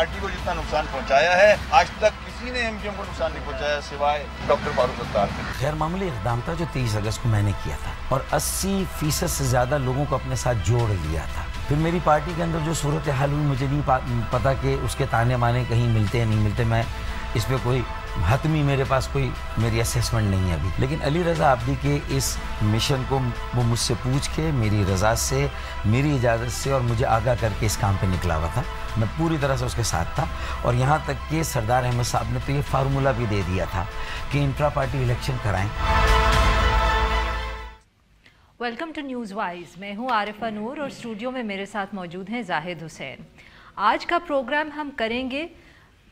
Party کو جتنا نقصان پہنچایا ہے آج تک کسی نے ایم کیو ایم کو نقصان نہیں پہنچایا سوائے ڈاکٹر فاروق ستار کے. غیر معمولی اقدام تھا جو 23 اگست کو میں نے کیا تھا اور 80% سے زیادہ لوگوں کو اپنے ساتھ جوڑ لیا تھا. پھر میری پارٹی کے اندر جو صورتحال ہوئی مجھے نہیں پتا کہ اس کے تانے بانے کہیں ملتے ہیں نہیں ملتے. میں اس پہ کوئی حتمی میرے پاس کوئی میری اسیسمنٹ نہیں ہے ابھی. لیکن علی رضا عابدی کے اس مشن کو وہ مجھ سے پوچھ کے میری رضا سے میری اجازت سے اور مجھے آگاہ کر کے اس کام پہ نکلا ہوا تھا. میں پوری طرح سے اس کے ساتھ تھا اور یہاں تک کہ سردار احمد صاحب نے تو یہ فارمولہ بھی دے دیا تھا کہ انٹرا پارٹی الیکشن کرائیں. Welcome to News Wise. میں ہوں عارفہ نور اور اسٹوڈیو میں میرے ساتھ موجود ہیں زاہد حسین. آج کا پروگرام ہم کریں گے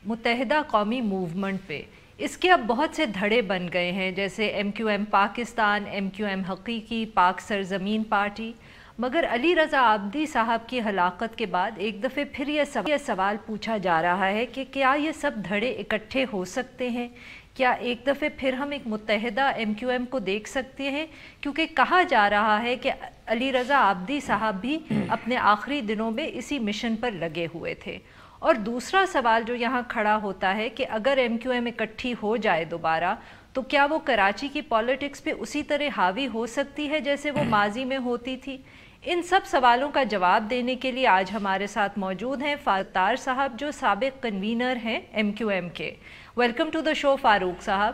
متحدہ قومی موومنٹ پہ. اس کے اب بہت سے دھڑے بن گئے ہیں جیسے M Q M Pakistan, M Q M حقیقی، پاک سرزمین پارٹی. مگر علی رضا عابدی صاحب کی ہلاکت کے بعد ایک دفعہ پھر یہ سوال پوچھا جا رہا ہے کہ کیا یہ سب دھڑے اکٹھے ہو سکتے ہیں؟ کیا ایک دفعہ پھر ہم ایک متحدہ ایم کیو ایم کو دیکھ سکتے ہیں؟ کیونکہ کہا جا رہا ہے کہ علی رضا عابدی صاحب بھی اپنے آخری دنوں میں اسی مشن پر لگے ہوئے تھے. اور دوسرا سوال جو یہاں کھڑا ہوتا ہے کہ اگر ایم کیو ایم اکٹھی ہو جائے دوبارہ تو کیا وہ کراچی کی پالیٹکس پہ اسی طرح حاوی ہو سکتی ہے جیسے وہ ماضی میں ہوتی تھی؟ ان سب سوالوں کا جواب دینے کے لیے آج ہمارے ساتھ موجود ہیں ستار صاحب جو سابق کنوینر ہیں ایم کیو ایم کے. ویلکم ٹو دا شو فاروق صاحب.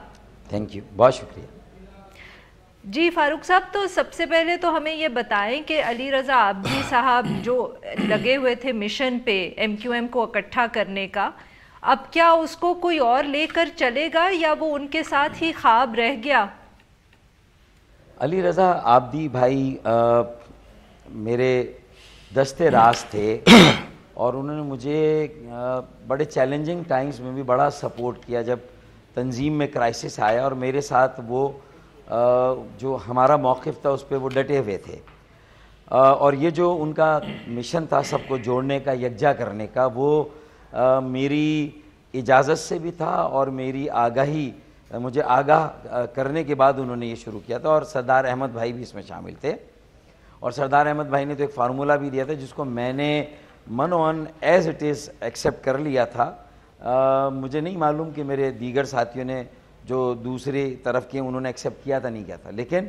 تھینک یو، بہت شکریہ. جی فاروق صاحب، تو سب سے پہلے تو ہمیں یہ بتائیں کہ علی رضا عابدی صاحب جو لگے ہوئے تھے مشن پہ ایم کیو ایم کو اکٹھا کرنے کا، اب کیا اس کو کوئی اور لے کر چلے گا یا وہ ان کے ساتھ ہی خواب رہ گیا؟ علی رضا عابدی بھائی میرے دستے راز تھے اور انہوں نے مجھے بڑے چیلنجنگ ٹائمز میں بھی بڑا سپورٹ کیا جب تنظیم میں کرائسس آیا، اور میرے ساتھ وہ جو ہمارا موقف تھا اس پہ وہ ڈٹے ہوئے تھے. اور یہ جو ان کا مشن تھا سب کو جوڑنے کا، یکجا کرنے کا، وہ میری اجازت سے بھی تھا اور میری آگاہی، مجھے آگاہ کرنے کے بعد انہوں نے یہ شروع کیا تھا. اور سردار احمد بھائی بھی اس میں شامل تھے اور سردار احمد بھائی نے تو ایک فارمولہ بھی دیا تھا جس کو میں نے من on as it is accept کر لیا تھا. مجھے نہیں معلوم کہ میرے دیگر ساتھیوں نے جو دوسری طرف کے انہوں نے ایکسیپٹ کیا تھا نہیں کیا تھا، لیکن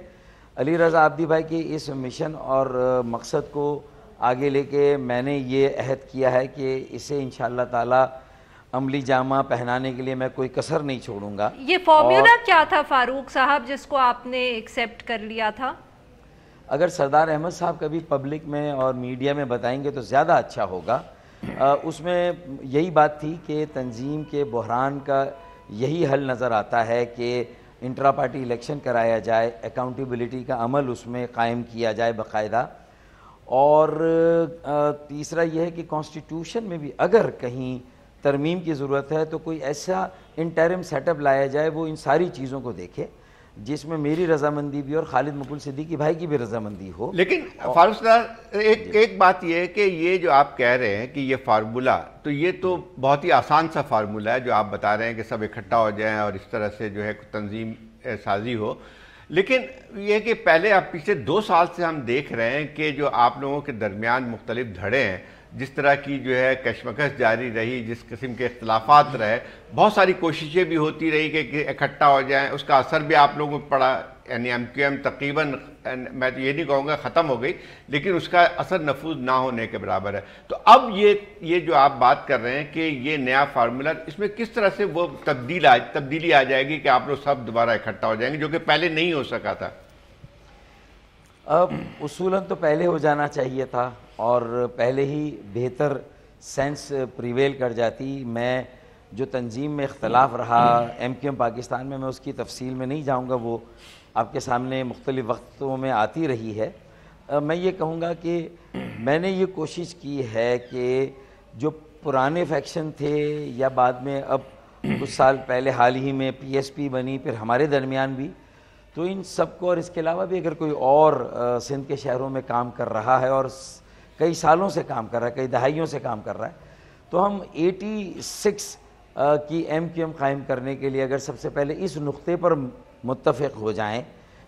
علی رضا عابدی بھائی کے اس مشن اور مقصد کو آگے لے کے میں نے یہ عہد کیا ہے کہ اسے انشاءاللہ تعالی عملی جامہ پہنانے کے لیے میں کوئی کسر نہیں چھوڑوں گا. یہ فارمولا کیا تھا فاروق صاحب جس کو آپ نے ایکسیپٹ کر لیا تھا؟ اگر سردار احمد صاحب کبھی پبلک میں اور میڈیا میں بتائیں گے تو زیادہ اچھا ہوگا. اس میں یہی بات تھی کہ تنظیم کے بحران کا یہی حل نظر آتا ہے کہ انٹرا پارٹی الیکشن کرایا جائے، اکاؤنٹیبلٹی کا عمل اس میں قائم کیا جائے باقاعدہ. اور تیسرا یہ ہے کہ کانسٹیٹیوشن میں بھی اگر کہیں ترمیم کی ضرورت ہے تو کوئی ایسا انٹرم سیٹ اپ لایا جائے وہ ان ساری چیزوں کو دیکھے جس میں میری رضامندی بھی اور خالد مقبول صدیقی بھائی کی بھی رضامندی ہو. لیکن فاروق صاحب ایک بات یہ ہے کہ یہ جو آپ کہہ رہے ہیں کہ یہ فارمولہ، تو یہ تو بہت ہی آسان سا فارمولہ ہے جو آپ بتا رہے ہیں کہ سب اکٹھا ہو جائیں اور اس طرح سے جو ہے تنظیم سازی ہو. لیکن یہ کہ پہلے آپ پچھلے 2 سال سے ہم دیکھ رہے ہیں کہ جو آپ لوگوں کے درمیان مختلف دھڑے ہیں، جس طرح کی جو ہے کشمکش جاری رہی، جس قسم کے اختلافات رہے، بہت ساری کوششیں بھی ہوتی رہی کہ اکٹھا ہو جائیں. اس کا اثر بھی آپ لوگوں کو پڑا، یعنی ایم کیو ایم تقریباً، میں تو یہ نہیں کہوں گا ختم ہو گئی، لیکن اس کا اثر نفوذ نہ ہونے کے برابر ہے. تو اب یہ جو آپ بات کر رہے ہیں کہ یہ نیا فارمولہ، اس میں کس طرح سے وہ تبدیلی آ جائے گی کہ آپ لوگ سب دوبارہ اکٹھا ہو جائیں گے جو کہ پہلے نہیں ہو سکا تھا؟ اب اصولاً تو پہلے ہو جانا چاہیے تھا اور پہلے ہی بہتر سینس پریویل کر جاتی. میں جو تنظیم میں اختلاف رہا ایم کیو ایم پاکستان میں اس کی تفصیل میں نہیں جاؤں گا، وہ آپ کے سامنے مختلف وقتوں میں آتی رہی ہے. میں یہ کہوں گا کہ میں نے یہ کوشش کی ہے کہ جو پرانے فیکشن تھے یا بعد میں اب کچھ سال پہلے حال ہی میں پی ایس پی بنی، پھر ہمارے درمیان بھی، تو ان سب کو اور اس کے علاوہ بھی اگر کوئی اور سندھ کے شہروں میں کام کر رہا ہے اور کئی سالوں سے کام کر رہا ہے، کئی دہائیوں سے کام کر رہا ہے، تو ہم 86 کی ایم کیو ایم قائم کرنے کے لیے اگر سب سے پہلے اس نقطے پر متفق ہو جائیں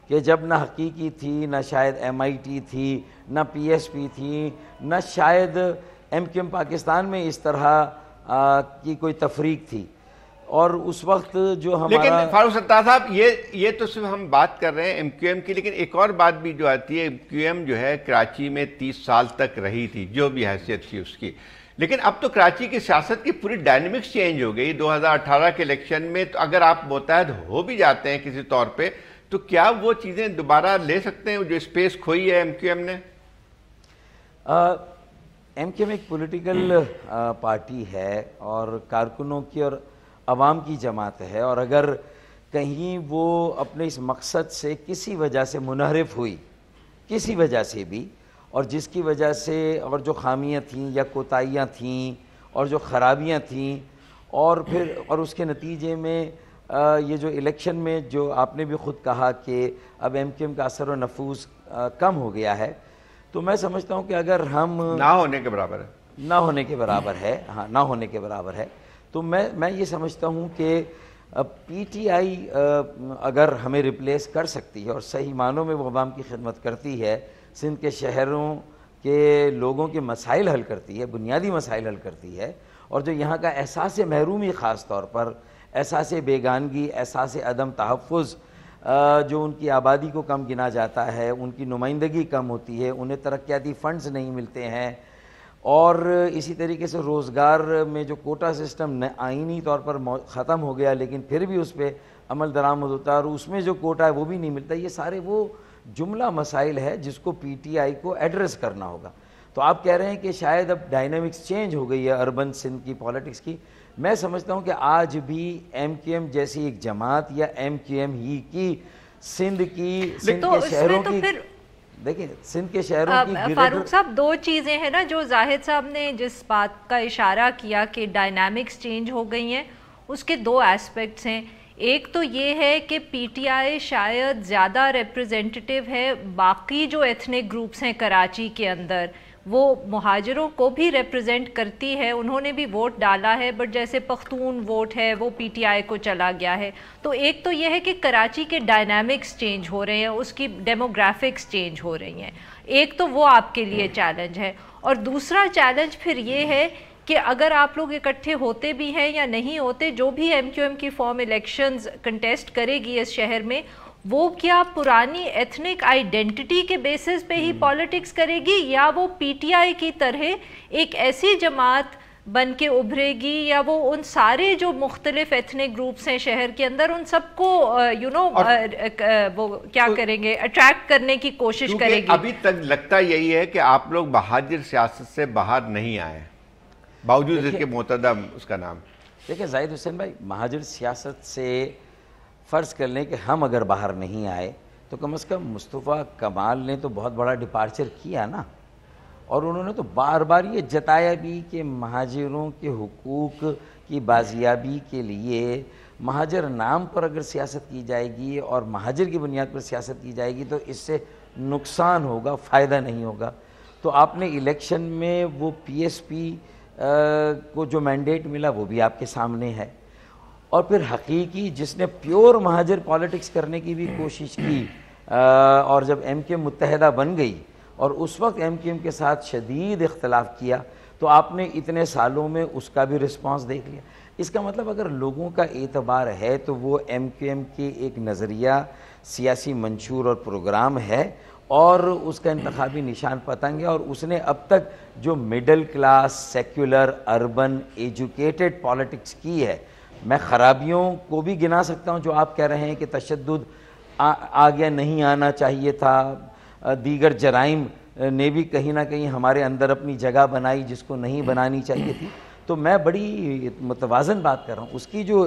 کہ جب نہ حقیقی تھی، نہ شاید ایم آئی ٹی تھی، نہ پی ایس پی تھی، نہ شاید ایم کیو ایم پاکستان میں اس طرح کی کوئی تفریق تھی، اور اس وقت جو ہمارا لیکن فاروق ستار صاحب یہ تو صرف ہم بات کر رہے ہیں ایم کیو ایم کی، لیکن ایک اور بات بھی جو آتی ہے، ایم کیو ایم جو ہے کراچی میں 30 سال تک رہی تھی، جو بھی حیثیت تھی اس کی، لیکن اب تو کراچی کی سیاست کی پوری ڈائنمکس چینج ہو گئی 2018 کے الیکشن میں. تو اگر آپ متحد ہو بھی جاتے ہیں کسی طور پہ، تو کیا وہ چیزیں دوبارہ لے سکتے ہیں جو اسپیس کھوئی ہے ایم کیو ایم نے؟ ایم کیو ایم ایک پولیٹیکل پارٹی ہے اور کارکنوں کی اور عوام کی جماعت ہے، اور اگر کہیں وہ اپنے اس مقصد سے کسی وجہ سے منحرف ہوئی، کسی وجہ سے بھی، اور جس کی وجہ سے اور جو خامیاں تھیں یا کوتاہیاں تھیں اور جو خرابیاں تھیں، اور اس کے نتیجے میں یہ جو الیکشن میں جو آپ نے بھی خود کہا کہ اب ایم کیو ایم کا اثر و نفوذ کم ہو گیا ہے، تو میں سمجھتا ہوں کہ اگر ہم نہ ہونے کے برابر ہے، نہ ہونے کے برابر ہے، ہاں نہ ہونے کے برابر ہے، تو میں یہ سمجھتا ہوں کہ پی ٹی آئی اگر ہمیں ریپلیس کر سکتی ہے اور صحیح معنوں میں وہ عوام کی خدمت کرتی ہے، سندھ کے شہروں کے لوگوں کے مسائل حل کرتی ہے، بنیادی مسائل حل کرتی ہے، اور جو یہاں کا احساس محرومی، خاص طور پر احساس بیگانگی، احساس عدم تحفظ، جو ان کی آبادی کو کم گنا جاتا ہے، ان کی نمائندگی کم ہوتی ہے، انہیں ترقیاتی فنڈز نہیں ملتے ہیں، اور اسی طریقے سے روزگار میں جو کوٹا سسٹم آئینی طور پر ختم ہو گیا لیکن پھر بھی اس پہ عمل درآمد ہوتا ہے، اور اس میں جو کوٹا ہے وہ بھی نہیں ملتا، یہ سارے وہ جملہ مسائل ہے جس کو پی ٹی آئی کو ایڈریس کرنا ہوگا. تو آپ کہہ رہے ہیں کہ شاید اب ڈائنامکس چینج ہو گئی ہے اربن سندھ کی پالیٹکس کی. میں سمجھتا ہوں کہ آج بھی ایم کیو ایم جیسی ایک جماعت یا ایم کیو ایم ہی کی سندھ کے شہروں کی، دیکھیں سندھ کے شہروں کی، فاروق صاحب دو چیزیں ہیں نا جو زاہد صاحب نے جس بات کا اشارہ کیا کہ ڈائنامکس چینج ہو گئی ہیں، اس کے دو ایسپیکٹس ہیں. ایک تو یہ ہے کہ پی ٹی آئی شاید زیادہ ریپرزینٹیٹیو ہے باقی جو ایتھنک گروپس ہیں کراچی کے اندر، وہ مہاجروں کو بھی ریپرزینٹ کرتی ہے، انہوں نے بھی ووٹ ڈالا ہے، بٹ جیسے پختون ووٹ ہے وہ پی ٹی آئی کو چلا گیا ہے. تو ایک تو یہ ہے کہ کراچی کے ڈائنامکس چینج ہو رہے ہیں، اس کی ڈیموگرافکس چینج ہو رہی ہیں، ایک تو وہ آپ کے لیے چیلنج ہے. اور دوسرا چیلنج پھر یہ ہے کہ اگر آپ لوگ اکٹھے ہوتے بھی ہیں یا نہیں ہوتے، جو بھی ایم کیو ایم کی فارم الیکشنز کنٹیسٹ کرے گی اس شہر میں، وہ کیا پرانی ایتھنک آئیڈینٹی کے بیسس پہ ہی پالیٹکس کرے گی، یا وہ پی ٹی آئی کی طرح ایک ایسی جماعت بن کے ابھرے گی، یا وہ ان سارے جو مختلف ایتھنک گروپس ہیں شہر کے اندر ان سب کو وہ کیا کریں گے، اٹریکٹ کرنے کی کوشش کرے گی. ابھی تک لگتا یہی ہے کہ آپ لوگ مہاجر سیاست سے باہر نہیں آئے، باوجود اس کے معتدم اس کا نام. دیکھیں زاہد حسین بھائی، مہاجر سیاست سے فرض کر لیں کہ ہم اگر باہر نہیں آئے تو کم از کم مصطفیٰ کمال نے تو بہت بڑا ڈپارچر کیا نا، اور انہوں نے تو بار بار یہ جتایا بھی کہ مہاجروں کے حقوق کی بازیابی کے لیے مہاجر نام پر اگر سیاست کی جائے گی اور مہاجر کی بنیاد پر سیاست کی جائے گی تو اس سے نقصان ہوگا، فائدہ نہیں ہوگا. تو آپ نے الیکشن میں وہ پی ایس پی کو جو مینڈیٹ ملا وہ بھی آپ کے سامنے ہے، اور پھر حقیقی جس نے پیور مہاجر پالیٹکس کرنے کی بھی کوشش کی، اور جب ایم کیو ایم متحدہ بن گئی اور اس وقت ایم کیو ایم کے ساتھ شدید اختلاف کیا، تو آپ نے اتنے سالوں میں اس کا بھی رسپانس دیکھ لیا. اس کا مطلب اگر لوگوں کا اعتبار ہے تو وہ ایم کیو ایم کی ایک نظریہ، سیاسی منشور اور پروگرام ہے، اور اس کا انتخابی نشان پتنگ ہے، اور اس نے اب تک جو middle class, secular, urban, educated politics کی ہے. میں خرابیوں کو بھی گنا سکتا ہوں جو آپ کہہ رہے ہیں کہ تشدد آ گیا، نہیں آنا چاہیے تھا، دیگر جرائم نے بھی کہیں نہ کہیں ہمارے اندر اپنی جگہ بنائی جس کو نہیں بنانی چاہیے تھی. تو میں بڑی متوازن بات کر رہا ہوں. اس کی جو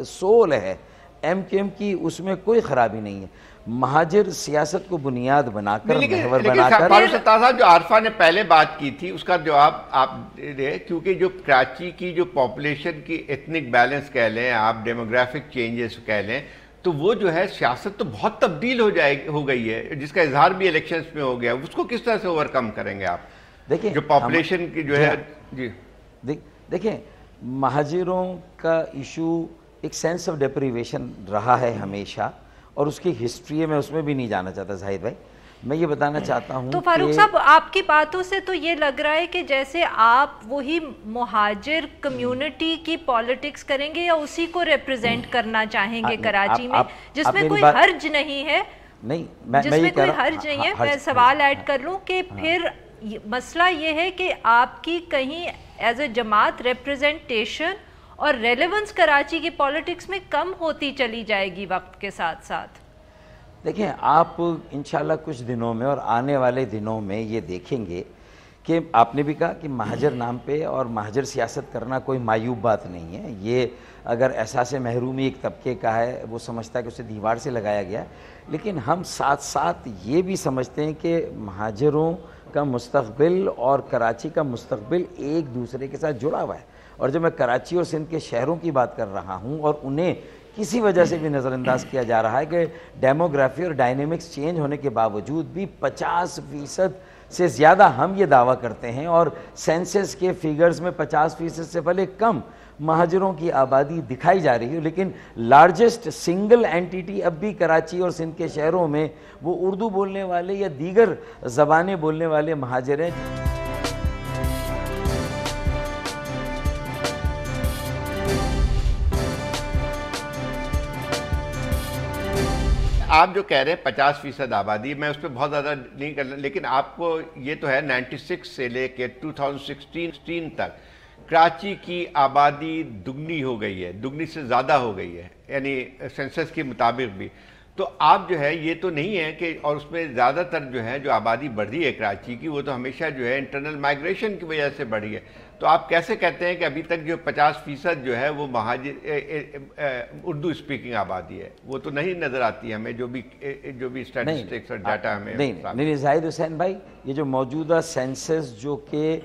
سول ہے ایم کیو ایم کی، اس میں کوئی خرابی نہیں ہے. مہاجر سیاست کو بنیاد بنا کر، محور بنا کر. فاروق ستار صاحب، جو عارفہ نے پہلے بات کی تھی اس کا جواب آپ دے، کیونکہ جو کراچی کی جو پاپولیشن کی ایتھنک بیلنس کہہ لیں آپ، ڈیموگرافک چینجز کہہ لیں، تو وہ جو ہے سیاست تو بہت تبدیل ہو گئی ہے، جس کا اظہار بھی الیکشنز میں ہو گیا. اس کو کس طرح سے اوورکم کریں گے آپ؟ دیکھیں جو پاپولیشن کی جو ہے، جی دیکھیں مہاجروں کا ایشو ایک سینس آف ڈیپریویشن رہا ہے ہمیشہ، اور اس کی ہسٹری میں اس میں بھی نہیں جانا چاہتا زاہد بھائی. میں یہ بتانا چاہتا ہوں تو فاروق صاحب آپ کی باتوں سے تو یہ لگ رہا ہے کہ جیسے آپ وہی مہاجر کمیونٹی کی پالیٹکس کریں گے یا اسی کو ریپریزنٹ کرنا چاہیں گے کراچی میں، جس میں کوئی حرج نہیں ہے، جس میں کوئی حرج نہیں ہے. میں سوال ایڈ کر لوں کہ پھر مسئلہ یہ ہے کہ آپ کی کہیں ایز اے جماعت ریپریزنٹیشن اور ریلیونس کراچی کی پالیٹکس میں کم ہوتی چلی جائے گی وقت کے ساتھ ساتھ. دیکھیں آپ انشاءاللہ کچھ دنوں میں اور آنے والے دنوں میں یہ دیکھیں گے کہ آپ نے بھی کہا کہ مہاجر نام پہ اور مہاجر سیاست کرنا کوئی معیوب بات نہیں ہے. یہ اگر احساس محرومی ایک طبقے کا ہے، وہ سمجھتا ہے کہ اسے دیوار سے لگایا گیا ہے، لیکن ہم ساتھ ساتھ یہ بھی سمجھتے ہیں کہ مہاجروں کا مستقبل اور کراچی کا مستقبل ایک دوسرے کے ساتھ جڑا ہوا ہے. اور جب میں کراچی اور سندھ کے شہروں کی بات کر رہا ہوں اور انہیں کسی وجہ سے بھی نظر انداز کیا جا رہا ہے کہ ڈیموگرافی اور ڈائنامکس چینج ہونے کے باوجود بھی 50% سے زیادہ ہم یہ دعویٰ کرتے ہیں، اور سینسس کے فیگرز میں 50% سے پہلے کم مہاجروں کی آبادی دکھائی جا رہی ہے، لیکن لارجسٹ سنگل اینٹیٹی اب بھی کراچی اور سندھ کے شہروں میں وہ اردو بولنے والے یا دیگر زبانیں بولنے والے مہاجر ہیں. آپ جو کہہ رہے ہیں 50% آبادی، میں اس پہ بہت زیادہ نہیں کرنا، لیکن آپ کو یہ تو ہے 96 سے لے کے 2016 تک کراچی کی آبادی دگنی ہو گئی ہے، دگنی سے زیادہ ہو گئی ہے، یعنی سینسس کے مطابق بھی. تو آپ جو ہے یہ تو نہیں ہے کہ، اور اس میں زیادہ تر جو ہے جو آبادی بڑھی ہے کراچی کی، وہ تو ہمیشہ جو ہے انٹرنل مائگریشن کی وجہ سے بڑھی ہے. تو آپ کیسے کہتے ہیں کہ ابھی تک جو 50% جو ہے وہ مہاجر اردو اسپیکنگ آبادی ہے؟ وہ تو نہیں نظر آتی ہمیں، جو بھی اسٹیٹسٹکس اور ڈیٹا ہمیں. نہیں زاہد حسین بھائی، یہ جو موجودہ سینسس جو کہ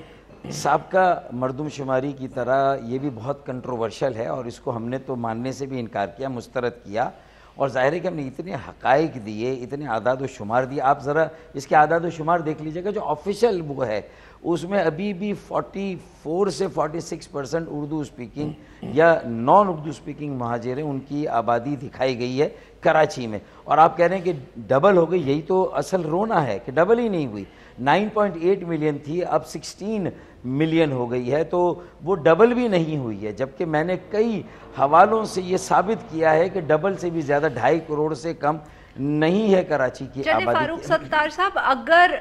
سابقہ مردم شماری کی طرح یہ بھی بہت کنٹروورشل ہے، اور اس کو ہم نے تو ماننے سے بھی انکار کیا، مسترد کیا، اور ظاہر ہے کہ ہم نے اتنے حقائق دیے، اتنے اعداد و شمار دیے. آپ ذرا اس کے اعداد و شمار دیکھ لیجئے گا، جو آفیشیل وہ ہے اس میں ابھی بھی 44 سے 46% اردو اسپیکنگ یا نان اردو اسپیکنگ مہاجر ہیں، ان کی آبادی دکھائی گئی ہے کراچی میں. اور آپ کہہ رہے ہیں کہ ڈبل ہو گئی، یہی تو اصل رونا ہے کہ ڈبل ہی نہیں ہوئی. 9.8 ملین تھی، اب 16 ملین ہو گئی ہے، تو وہ ڈبل بھی نہیں ہوئی ہے. جبکہ میں نے کئی حوالوں سے یہ ثابت کیا ہے کہ ڈبل سے بھی زیادہ 2.5 کروڑ سے کم نہیں ہے کراچی کی آبادی. چلے فاروق ستار صاحب، اگر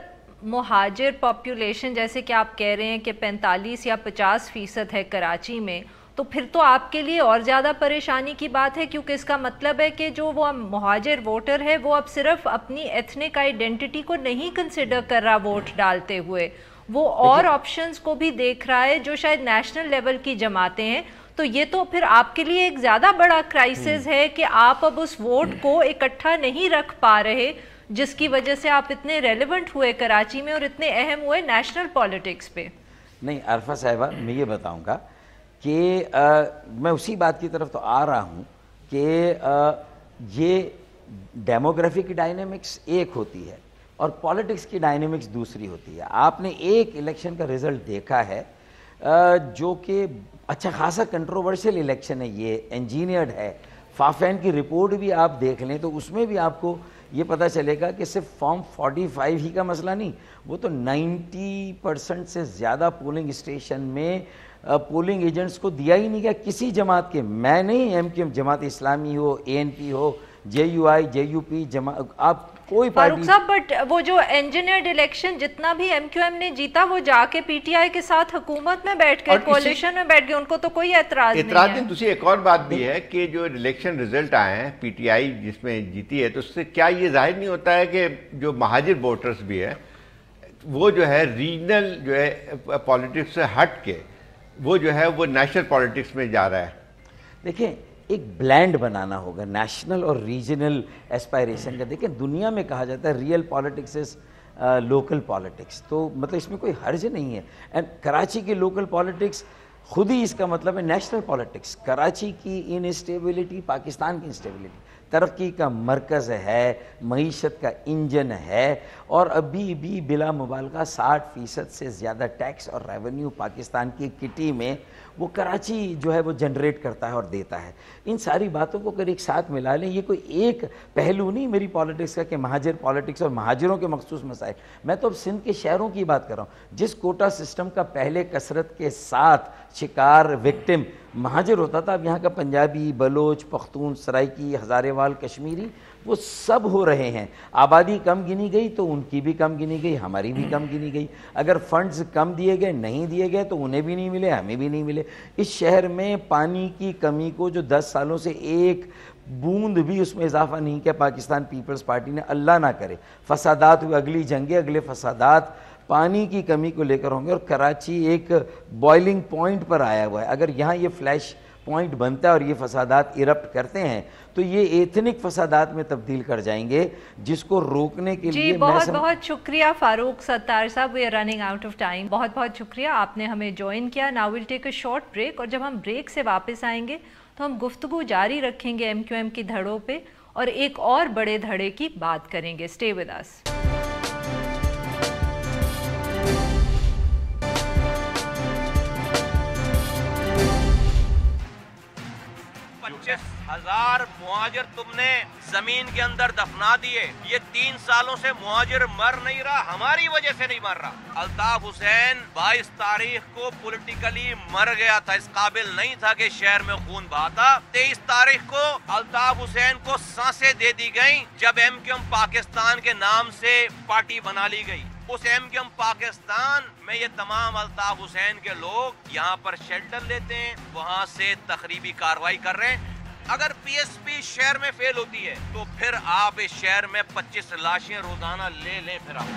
مہاجر پاپولیشن جیسے کہ آپ کہہ رہے ہیں کہ 45 یا 50% ہے کراچی میں، تو پھر تو آپ کے لیے اور زیادہ پریشانی کی بات ہے، کیونکہ اس کا مطلب ہے کہ جو وہ مہاجر ووٹر ہے وہ اب صرف اپنی ایتھنک آئیڈینٹی کو نہیں کنسیڈر کر رہا ووٹ ڈالتے ہوئے، وہ اور آپشنز کو بھی دیکھ رہا ہے جو شاید نیشنل لیول کی جماعتیں ہیں. تو یہ تو پھر آپ کے لیے ایک زیادہ بڑا کرائسس ہے کہ آپ اب اس ووٹ کو اکٹھا نہیں رکھ پا رہے، جس کی وجہ سے آپ اتنے ریلیونٹ ہوئے کراچی میں اور اتنے اہم ہوئے نیشنل پالیٹکس پہ. نہیں عرفہ صاحبہ، میں یہ بتاؤں گا کہ میں اسی بات کی طرف تو آ رہا ہوں کہ یہ ڈیموگرافی کی ڈائنامکس ایک ہوتی ہے اور پالیٹکس کی ڈائنامکس دوسری ہوتی ہے. آپ نے ایک الیکشن کا رزلٹ دیکھا ہے جو کہ اچھا خاصا کنٹروورشل الیکشن ہے، یہ انجینئرڈ ہے. فافین کی رپورٹ بھی آپ دیکھ لیں تو اس میں بھی آپ کو یہ پتہ چلے گا کہ صرف فارم 45 ہی کا مسئلہ نہیں، وہ تو 90% سے زیادہ پولنگ اسٹیشن میں پولنگ ایجنٹس کو دیا ہی نہیں گیا کسی جماعت کے. میں نہیں، M Q M, Jamaat Islami ہو، اے این پی ہو، J U I, J U P, آپ کوئی فاروق صاحب، بٹ وہ جو انجینئرڈ الیکشن جتنا بھی ایم کیو ایم نے جیتا وہ جا کے پی ٹی آئی کے ساتھ حکومت میں بیٹھ کے کولیشن میں بیٹھ گئے، ان کو تو کوئی اعتراض نہیں ہے. دوسری ایک اور بات بھی ہے کہ جو الیکشن ریزلٹ آئے ہیں پی ٹی آئی جس میں جیتی ہے، تو اس سے کیا یہ ظاہر نہیں ہوتا ہے کہ جو مہاجر ووٹرز بھی ہے وہ جو ہے ریجنل جو ہے پالیٹکس سے ہٹ کے وہ جو ہے وہ نیشنل پالیٹکس میں جا رہا ہے؟ دیکھیں ایک بلینڈ بنانا ہوگا نیشنل اور ریجنل ایسپائریشن کا. دیکھیں دنیا میں کہا جاتا ہے real politics is local politics, تو مطلب اس میں کوئی حرج نہیں ہے. اینڈ کراچی کی لوکل پالیٹکس خود ہی اس کا مطلب ہے نیشنل پالیٹکس. کراچی کی انسٹیبلٹی پاکستان کی انسٹیبلٹی، ترقی کا مرکز ہے، معیشت کا انجن ہے، اور ابھی بھی بلا مبالغہ 60% سے زیادہ ٹیکس اور ریونیو پاکستان کی کٹی میں وہ کراچی جو ہے وہ جنریٹ کرتا ہے اور دیتا ہے۔ ان ساری باتوں کو اگر ایک ساتھ ملا لیں، یہ کوئی ایک پہلو نہیں میری پالیٹکس کا کہ مہاجر پالیٹکس اور مہاجروں کے مخصوص مسائل، میں تو اب سندھ کے شہروں کی بات کر رہا ہوں۔ جس کوٹا سسٹم کا پہلے کثرت کے ساتھ شکار وکٹم مہاجر ہوتا تھا، اب یہاں کا پنجابی، بلوچ، پختون، سرائکی، ہزارے وال، کشمیری، وہ سب ہو رہے ہیں۔ آبادی کم گنی گئی تو ان کی بھی کم گنی گئی، ہماری بھی کم گنی گئی۔ اگر فنڈز کم دیے گئے، نہیں دیے گئے تو انہیں بھی نہیں ملے، ہمیں بھی نہیں ملے۔ اس شہر میں پانی کی کمی کو جو 10 سالوں سے ایک بوند بھی اس میں اضافہ نہیں کیا پاکستان پیپلز پارٹی نے، اللہ نہ کرے فسادات ہوئے، اگلی جنگیں، اگلے فسادات پانی کی کمی کو لے کر ہوں گے، اور کراچی ایک بوائلنگ پوائنٹ پر آیا ہوا ہے۔ اگر یہاں یہ فلیش پوائنٹ بنتا ہے اور یہ فسادات ایرپٹ کرتے ہیں تو یہ ایتھنک فسادات میں تبدیل کر جائیں گے، جس کو روکنے کے لیے بہت بہت شکریہ فاروق ستار صاحب، we are running out of time. بہت بہت شکریہ، آپ نے ہمیں جوائن کیا۔ Now we'll take a short break, اور جب ہم بریک سے واپس آئیں گے تو ہم گفتگو جاری رکھیں گے MQM کی دھڑوں پہ، اور ایک اور بڑے دھڑے کی بات کریں گے۔ Stay with us. 25,000 مہاجر تم نے زمین کے اندر دفنا دیے۔ یہ 3 سالوں سے مہاجر مر نہیں رہا، ہماری وجہ سے نہیں مر رہا۔ الطاف حسین 22 تاریخ کو پولیٹیکلی مر گیا تھا، اس قابل نہیں تھا کہ شہر میں خون بہاتا۔ 23 تاریخ کو الطاف حسین کو سانسیں دے دی گئیں جب MQM پاکستان کے نام سے پارٹی بنا لی گئی۔ اس MQM پاکستان میں یہ تمام الطاف حسین کے لوگ یہاں پر شیلٹر لیتے ہیں، وہاں سے تخریبی کارروائی کر رہے ہیں۔ اگر PSP شہر میں فیل ہوتی ہے تو پھر آپ اس شہر میں 25 لاشیں روزانہ لے لیں۔ پھر آپ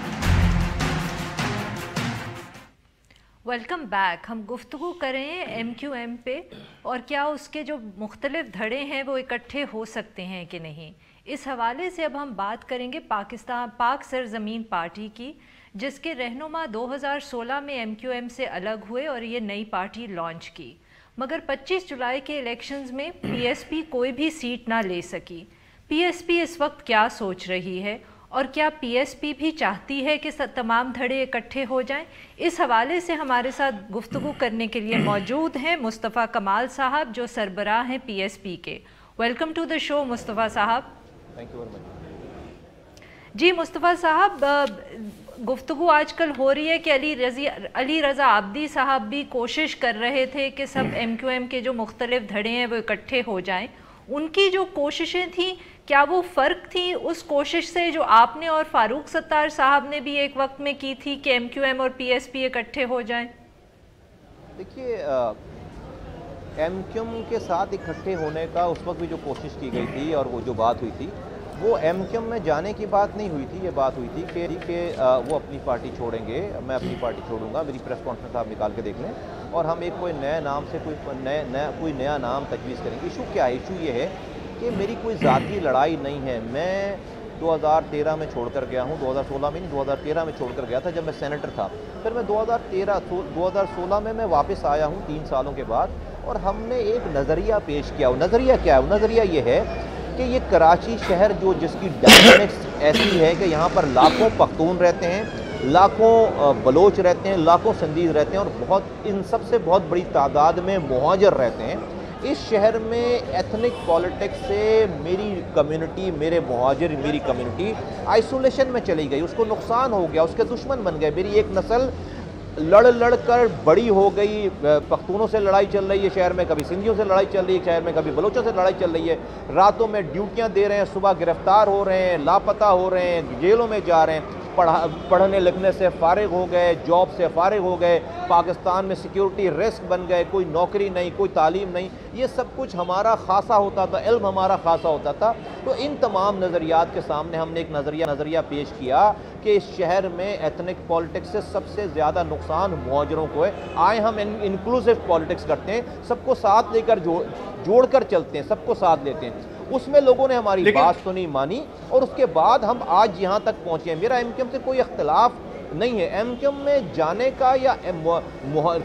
ویلکم بیک۔ ہم گفتگو کریں MQM پہ، اور کیا اس کے جو مختلف دھڑے ہیں وہ اکٹھے ہو سکتے ہیں کہ نہیں۔ اس حوالے سے اب ہم بات کریں گے پاک سرزمین پارٹی کی، جس کے رہنما 2016 میں MQM سے الگ ہوئے اور یہ نئی پارٹی لانچ کی، مگر 25 جولائی کے الیکشنز میں PSP کوئی بھی سیٹ نہ لے سکی۔ PSP اس وقت کیا سوچ رہی ہے، اور کیا PSP بھی چاہتی ہے کہ تمام دھڑے اکٹھے ہو جائیں؟ اس حوالے سے ہمارے ساتھ گفتگو کرنے کے لیے موجود ہیں مصطفیٰ کمال صاحب، جو سربراہ ہیں PSP کے۔ Welcome to the show Mustafa sahab. Thank you very much. جی مصطفیٰ صاحب، گفتگو آج کل ہو رہی ہے کہ علی رضا عابدی صاحب بھی کوشش کر رہے تھے کہ سب MQM کے جو مختلف دھڑے ہیں وہ اکٹھے ہو جائیں۔ ان کی جو کوششیں تھیں، کیا وہ فرق تھیں اس کوشش سے جو آپ نے اور فاروق ستار صاحب نے بھی ایک وقت میں کی تھی کہ MQM اور PSP اکٹھے ہو جائیں؟ دیکھیے، MQM کے ساتھ اکٹھے ہونے کا اس وقت بھی جو کوشش کی گئی تھی اور وہ جو بات ہوئی تھی، وہ MQM میں جانے کی بات نہیں ہوئی تھی۔ یہ بات ہوئی تھی کہ وہ اپنی پارٹی چھوڑیں گے، میں اپنی پارٹی چھوڑوں گا۔ میری پریس کانفرنس آپ نکال کے دیکھ لیں، اور ہم ایک کوئی نئے نام سے کوئی نیا نام تجویز کریں گے۔ ایشو کیا ہے؟ ایشو یہ ہے کہ میری کوئی ذاتی لڑائی نہیں ہے۔ میں 2013 میں چھوڑ کر گیا ہوں، 2016 میں نہیں، 2013 میں چھوڑ کر گیا تھا جب میں سینیٹر تھا۔ پھر میں 2016 میں وابس آیا ہوں 3 سالوں کے بعد، اور ہم نے ایک نظریہ پیش کیا۔ وہ نظریہ کیا ہے؟ وہ نظریہ یہ ہے کہ یہ کراچی شہر جس کی ڈائنامکس ایسی ہے کہ یہاں پر لاکھوں پختون رہتے ہیں، لاکھوں بلوچ رہتے ہیں، لاکھوں سندھیز رہتے ہیں، اور ان سب سے بہت بڑی تعداد میں مہاجر رہتے ہیں۔ اس شہر میں ایتھنک پالیٹکس سے میری کمیونٹی، میرے مہاجر، میری کمیونٹی آئسولیشن میں چلی گئی، اس کو نقصان ہو گیا، اس کے دشمن بن گئے۔ میری ایک نسل لڑ کر بڑی ہو گئی، پختونوں سے لڑائی چل رہی ہے شہر میں، کبھی سندھیوں سے لڑائی چل رہی ہے شہر میں، کبھی بلوچوں سے لڑائی چل رہی ہے۔ راتوں میں ڈیوٹیاں دے رہے ہیں، صبح گرفتار ہو رہے ہیں، لاپتہ ہو رہے ہیں، جیلوں میں جا رہے ہیں، پڑھنے لکھنے سے فارغ ہو گئے، جاب سے فارغ ہو گئے، پاکستان میں سیکیورٹی رسک بن گئے، کوئی نوکری نہیں، کوئی تعلیم نہیں۔ یہ سب کچھ ہمارا خاصا ہوتا تھا، علم ہمارا خاصا ہوتا تھا۔ تو ان تمام نظریات کے سامنے ہم نے ایک نظریہ پیش کیا کہ اس شہر میں ایتھنک پالیٹکس سے سب سے زیادہ نقصان مہاجروں کو ہے۔ آئے ہم انکلوسیو پالیٹکس کرتے ہیں، سب کو ساتھ لے کر جوڑ کر چلتے ہیں، سب کو ساتھ لیتے ہیں۔ اس میں لوگوں نے ہماری بات تو نہیں مانی، اور اس کے بعد ہم آج یہاں تک پہنچے ہیں۔ میرا MQM سے کوئی اختلاف نہیں ہے۔ MQM میں جانے کا یا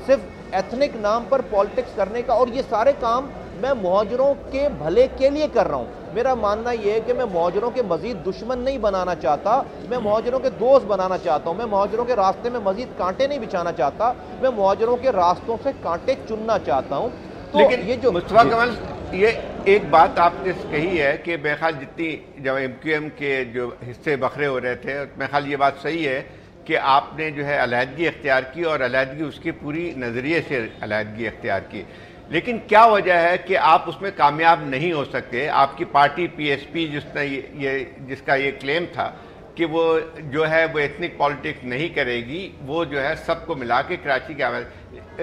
صرف ایتھنک نام پر پالیٹکس کرنے کا، اور یہ سارے کام میں مہاجروں کے بھلے کے لیے کر رہا ہوں۔ میرا ماننا یہ ہے کہ میں مہاجروں کے مزید دشمن نہیں بنانا چاہتا، میں مہاجروں کے دوست بنانا چاہتا ہوں، میں مہاجروں کے راستے میں مزید کانٹے نہیں بچھانا چاہتا، میں مہاجروں کے راستوں سے کانٹے چننا چاہتا ہوں۔ تو لیکن یہ جو مصطفیٰ کمال، یہ ایک بات آپ نے کہی ہے کہ میرے خیال جتنی جب ایم کیو ایم کے جو حصے بکھرے ہو رہے تھے، میرے خیال یہ بات صحیح ہے کہ آپ نے جو ہے علیحدگی اختیار کی، اور علیحدگی اس کے پوری نظریے سے علیحدگی اختیار کی، لیکن کیا وجہ ہے کہ آپ اس میں کامیاب نہیں ہو سکتے؟ آپ کی پارٹی پی ایس پی جس کا یہ کلیم تھا کہ وہ جو ہے وہ ایتھنک پالیٹکس نہیں کرے گی، وہ جو ہے سب کو ملا کے کراچی کی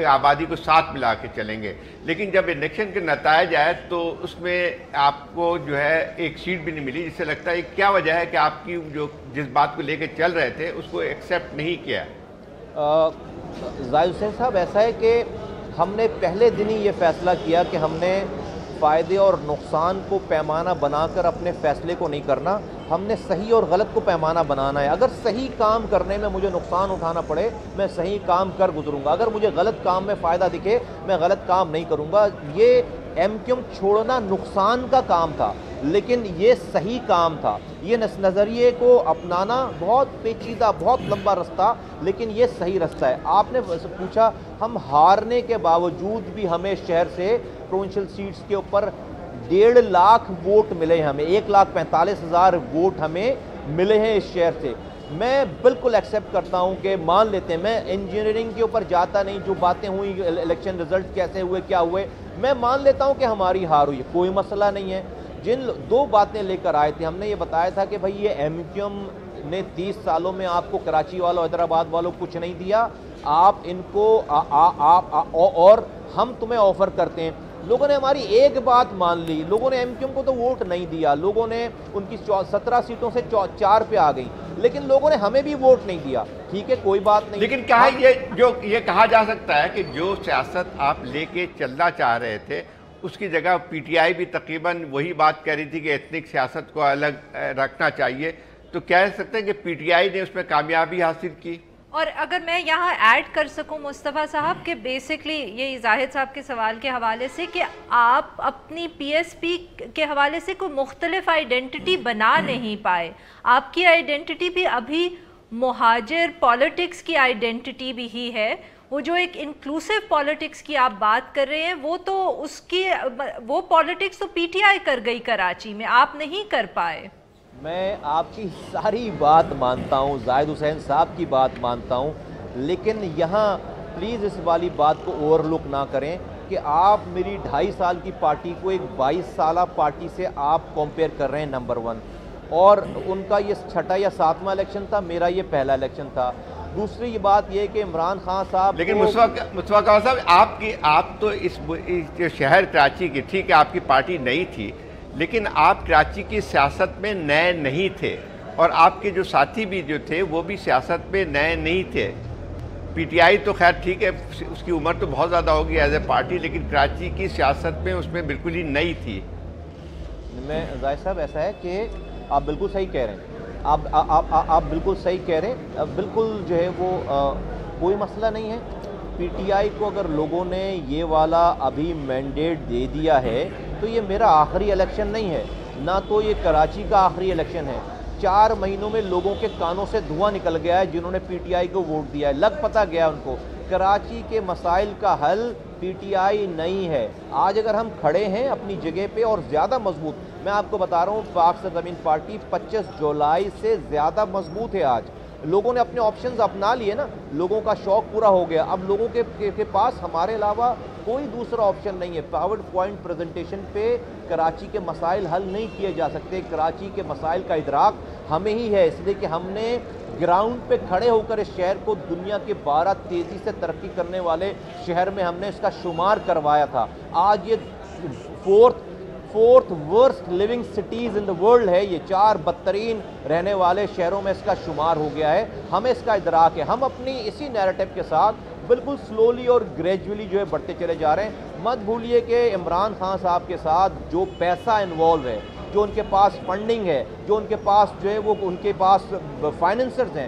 آبادی کو ساتھ ملا کے چلیں گے، لیکن جب الیکشن کے نتائج آئے تو اس میں آپ کو جو ہے ایک سیٹ بھی نہیں ملی، جس سے لگتا ہے کیا وجہ ہے کہ آپ کی جو جس بات کو لے کے چل رہے تھے اس کو ایکسیپٹ نہیں کیا؟ زاہد حسین صاحب، ایسا ہے کہ ہم نے پہلے دن ہی یہ فیصلہ کیا کہ ہم نے فائدے اور نقصان کو پیمانہ بنا کر اپنے فیصلے کو نہیں کرنا، ہم نے صحیح اور غلط کو پیمانہ بنانا ہے۔ اگر صحیح کام کرنے میں مجھے نقصان اٹھانا پڑے میں صحیح کام کر گزروں گا، اگر مجھے غلط کام میں فائدہ دکھے میں غلط کام نہیں کروں گا۔ یہ ایم کیو ایم چھوڑنا نقصان کا کام تھا، لیکن یہ صحیح کام تھا۔ یہ نظریے کو اپنانا بہت پیچیدہ، بہت لمبا رستہ، لیکن یہ صحیح رستہ ہے۔ آپ نے پوچھا، ہم ہارنے کے باوجود بھی ہمیں شہر سے پروونشل سیٹس کے اوپر 1.5 لاکھ ووٹ ملے، ہمیں 1,45,000 ووٹ ہمیں ملے ہیں اس شہر سے۔ میں بالکل ایکسیپٹ کرتا ہوں کہ مان لیتے ہیں، میں انجینئرنگ کے اوپر جاتا نہیں، جو باتیں ہوئی الیکشن رزلٹ کیسے ہوئے کیا ہوئے، میں مان لیتا ہوں کہ ہماری ہار ہوئی، کوئی مسئلہ نہیں ہے۔ جن 2 باتیں لے کر آئے تھے، ہم نے یہ بتایا تھا کہ بھائی یہ ایم کیو ایم نے 30 سالوں میں آپ کو کراچی والوں، حیدرآباد والوں کچھ نہیں دیا، آپ ان کو اور ہم تمہیں آفر کرتے ہیں۔ لوگوں نے ہماری ایک بات مان لی، لوگوں نے ایم کیو ایم کو تو ووٹ نہیں دیا، لوگوں نے ان کی 17 سیٹوں سے 4 پہ آ گئیں، لیکن لوگوں نے ہمیں بھی ووٹ نہیں دیا۔ ٹھیک ہے، کوئی بات نہیں، لیکن کہا یہ کہا جا سکتا ہے کہ جو سیاست آپ لے کے چلنا چاہ رہے تھے اس کی جگہ پی ٹی آئی بھی تقریباً وہی بات کہہ رہی تھی کہ ایتھنک سیاست کو الگ رکھنا چاہیے، تو کہہ سکتے ہیں کہ پی ٹی آئی نے اس میں کامیابی حاصل کی؟ اور اگر میں یہاں ایڈ کر سکوں مصطفیٰ صاحب کہ بیسکلی یہ زاہد صاحب کے سوال کے حوالے سے کہ آپ اپنی پی ایس پی کے حوالے سے کوئی مختلف آئیڈینٹی بنا نہیں پائے، آپ کی آئیڈینٹی بھی ابھی مہاجر پالیٹکس کی آئیڈینٹی بھی ہی ہے۔ وہ جو ایک انکلوسیو پالیٹکس کی آپ بات کر رہے ہیں، وہ پالیٹکس تو پی ٹی آئی کر گئی کراچی میں، آپ نہیں کر پائے۔ میں آپ کی ساری بات مانتا ہوں، زاہد حسین صاحب کی بات مانتا ہوں، لیکن یہاں پلیز اس والی بات کو اوور لک نہ کریں کہ آپ میری 2.5 سال کی پارٹی کو ایک 22 سالہ پارٹی سے آپ کمپیئر کر رہے ہیں، نمبر 1، اور ان کا یہ 6واں یا 7واں الیکشن تھا، میرا یہ پہلا الیکشن تھا۔ دوسری بات یہ کہ عمران خان صاحب، لیکن مصطفیٰ کمال صاحب، آپ تو اس شہر کراچی کی، ٹھیک ہے آپ کی پارٹی نئی تھی، لیکن آپ کراچی کی سیاست میں نئے نہیں تھے، اور آپ کے جو ساتھی بھی جو تھے وہ بھی سیاست میں نئے نہیں تھے۔ پی ٹی آئی تو خیر ٹھیک ہے، اس کی عمر تو بہت زیادہ ہوگی ایز اے پارٹی، لیکن کراچی کی سیاست میں اس میں بالکل ہی نئی تھی۔ میں زاہد صاحب، ایسا ہے کہ آپ بالکل صحیح کہہ رہے ہیں، آپ بالکل صحیح کہہ رہے ہیں، بالکل جو ہے وہ کوئی مسئلہ نہیں ہے۔ پی ٹی آئی کو اگر لوگوں نے یہ والا ابھی مینڈیٹ دے دیا ہے تو یہ میرا آخری الیکشن نہیں ہے، نہ تو یہ کراچی کا آخری الیکشن ہے۔ 4 مہینوں میں لوگوں کے کانوں سے دھواں نکل گیا ہے جنہوں نے پی ٹی آئی کو ووٹ دیا ہے، لگ پتہ گیا ان کو کراچی کے مسائل کا حل پی ٹی آئی نہیں ہے۔ آج اگر ہم کھڑے ہیں اپنی جگہ پہ اور زیادہ مضبوط، میں آپ کو بتا رہا ہوں پاک سرزمین پارٹی 25 جولائی سے زیادہ مضبوط ہے۔ آج لوگوں نے اپنے آپشنز اپنا لیے نا، لوگوں کا شوق پورا ہو گیا، اب لوگوں کے پاس ہمارے علاوہ کوئی دوسرا آپشن نہیں ہے۔ پاور پوائنٹ پریزنٹیشن پہ کراچی کے مسائل حل نہیں کیے جا سکتے، کراچی کے مسائل کا ادراک ہمیں ہی ہے، اس لیے کہ ہم نے گراؤنڈ پہ کھڑے ہو کر اس شہر کو دنیا کے 12 تیزی سے ترقی کرنے والے شہر میں ہم نے اس کا شمار کروایا تھا۔ آج یہ fourth worst living cities in the world ہے، یہ 4 بدترین رہنے والے شہروں میں اس کا شمار ہو گیا ہے، ہمیں اس کا ادراک ہے۔ ہم اپنی اسی نیریٹو کے ساتھ بالکل سلولی اور گریجولی جو ہے بڑھتے چلے جا رہے ہیں۔ مت بھولیے کہ عمران خان صاحب کے ساتھ جو پیسہ انوالو ہے، جو ان کے پاس فنڈنگ ہے، جو ان کے پاس جو ہے وہ ان کے پاس فائننسرز ہیں،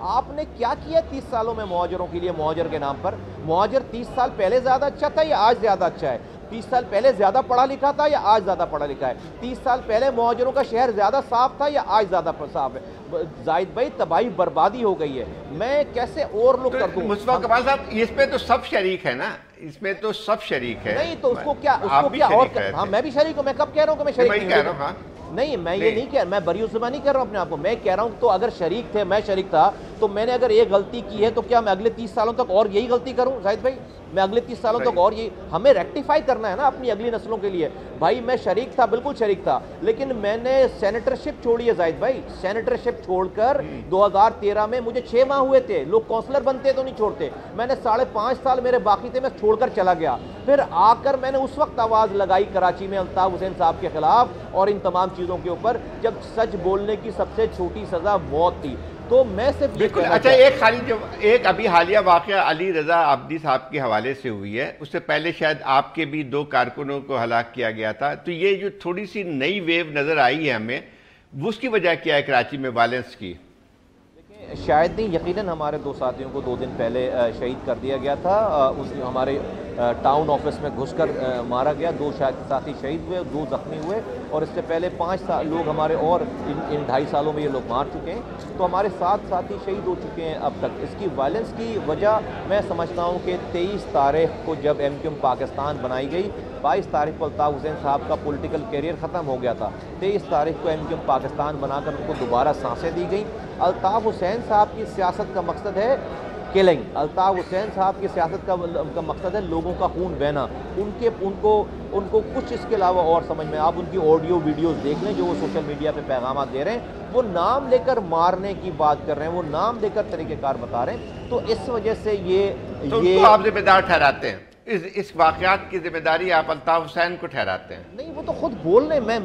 آپ نے کیا کیا 30 سالوں میں مہاجروں کے لیے مہاجر کے نام پر؟ مہاجر 30 سال پہلے زیادہ اچھا تھا یا آج زیادہ اچھا ہے؟ 30 سال پہلے زیادہ پڑھا لکھا تھا یا آج زیادہ پڑھا لکھا ہے؟ 30 سال پہلے مہاجروں کا شہر زیادہ صاف تھا یا آج زیادہ صاف ہے؟ زاہد بھائی تباہی بربادی ہو گئی ہے، میں کیسے اور لوگ کر دوں؟ مصطفیٰ کمال صاحب اس پہ تو سب شریک ہے نا، اس میں تو سب شریک ہے. نہیں تو اس کو کیا اور ہاں میں بھی شریک ہوں. میں کب کہہ رہا ہوں کہ میں شریک نہیں، میں یہ نہیں کہہ رہا، میں بری الزامہ نہیں کر رہا ہوں اپنے آپ کو. میں کہہ رہا ہوں تو اگر شریک تھے، میں شریک تھا، تو میں نے اگر ایک غلطی کی ہے تو کیا میں اگلے 30 سالوں تک اور یہی غلطی کروں؟ زاہد بھائی میں اگلے 30 سالوں تک اور یہ ہمیں ریکٹیفائی کرنا ہے نا اپنی اگلی نسلوں کے لیے. بھائی میں شریک تھا، بالکل شریک تھا، لیکن میں نے سینیٹرشپ چھوڑی ہے زاہد بھائی. سینیٹرشپ چھوڑ کر 2013 میں مجھے 6 ماہ ہوئے تھے. لوگ کونسلر بنتے تو نہیں چھوڑتے. میں نے 5.5 سال میرے باقی تھے، میں چھوڑ کر چلا گیا. پھر آ کر میں نے اس وقت آواز لگائی کراچی میں الطاف حسین صاحب کے خلاف اور ان تمام چیزوں کے اوپر، جب سچ بولنے کی سب سے چھوٹی سزا موت تھی. تو میں صرف یہ کہنا اچھا ایک ابھی حالیہ واقعہ علی رضا عابدی صاحب کے حوالے سے ہوئی ہے. اس سے پہلے شاید آپ کے بھی 2 کارکنوں کو ہلاک کیا گیا تھا. تو یہ جو تھوڑی سی نئی ویو نظر آئی ہے ہمیں، اس کی وجہ کیا ہے کراچی میں وائلنس کی؟ شاید نہیں، یقیناً ہمارے 2 ساتھیوں کو 2 دن پہلے شہید کر دیا گیا تھا. ہمارے ٹاؤن آفس میں گھس کر مارا گیا. 2 ساتھی شہید ہوئے، 2 زخمی ہوئے، اور اس سے پہلے 5 لوگ ہمارے اور ان 2.5 سالوں میں یہ لوگ مار چکے ہیں. تو ہمارے 7 ساتھی شہید ہو چکے ہیں اب تک. اس کی وائلنس کی وجہ میں سمجھتا ہوں کہ 23 تاریخ کو جب MQM پاکستان بنائی گئی، 22 تاریخ کو الطاف حسین صاحب کا پولیٹیکل کیریئر ختم ہو گیا تھا. 23 تاریخ کو MQM پاکستان بنا کر ان کو دوبارہ سانسیں دی گئیں. الطاف حسین صاحب کی سیاست کا مقصد ہے کلنگ. الطاف حسین صاحب کی سیاست کا مقصد ہے لوگوں کا خون بہنا. ان کو کچھ اس کے علاوہ اور سمجھ میں، آپ ان کی آڈیو ویڈیوز دیکھ لیں جو وہ سوشل میڈیا پہ پیغامات دے رہے ہیں. وہ نام لے کر مارنے کی بات کر رہے ہیں، وہ نام لے کر طریقہ کار بتا رہے ہیں. تو اس وجہ سے یہ آپ ذمہ دار ٹھہراتے ہیں، اس واقعات کی ذمہ داری آپ الطاف حسین کو ٹھہراتے ہیں؟ نہیں، وہ تو خود بول رہے ہیں.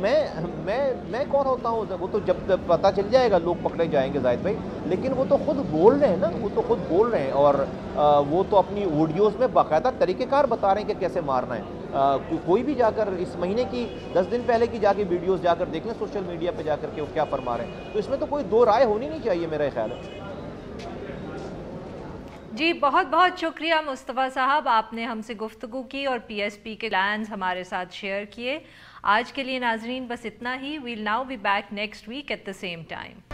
میں کون ہوتا ہوں؟ وہ تو جب پتہ چل جائے گا لوگ پکڑے جائیں گے زاہد بھائی. لیکن وہ تو خود بول رہے ہیں نا، وہ تو خود بول رہے ہیں، اور وہ تو اپنی ویڈیوز میں باقاعدہ طریقہ کار بتا رہے ہیں کہ کیسے مارنا ہے. کوئی بھی جا کر اس مہینے کی 10 دن پہلے کی جا کے ویڈیوز جا کر دیکھ لیں سوشل میڈیا پہ جا کر کے وہ کیا فرما رہے ہیں. تو اس میں تو کوئی 2 رائے ہونی نہیں چاہیے میرا خیال ہے. جی بہت بہت شکریہ مصطفیٰ صاحب، آپ نے ہم سے گفتگو کی اور PSP کے پلانز ہمارے ساتھ شیئر کیے. آج کے لیے ناظرین بس اتنا ہی. We'll now be back next week at the same time.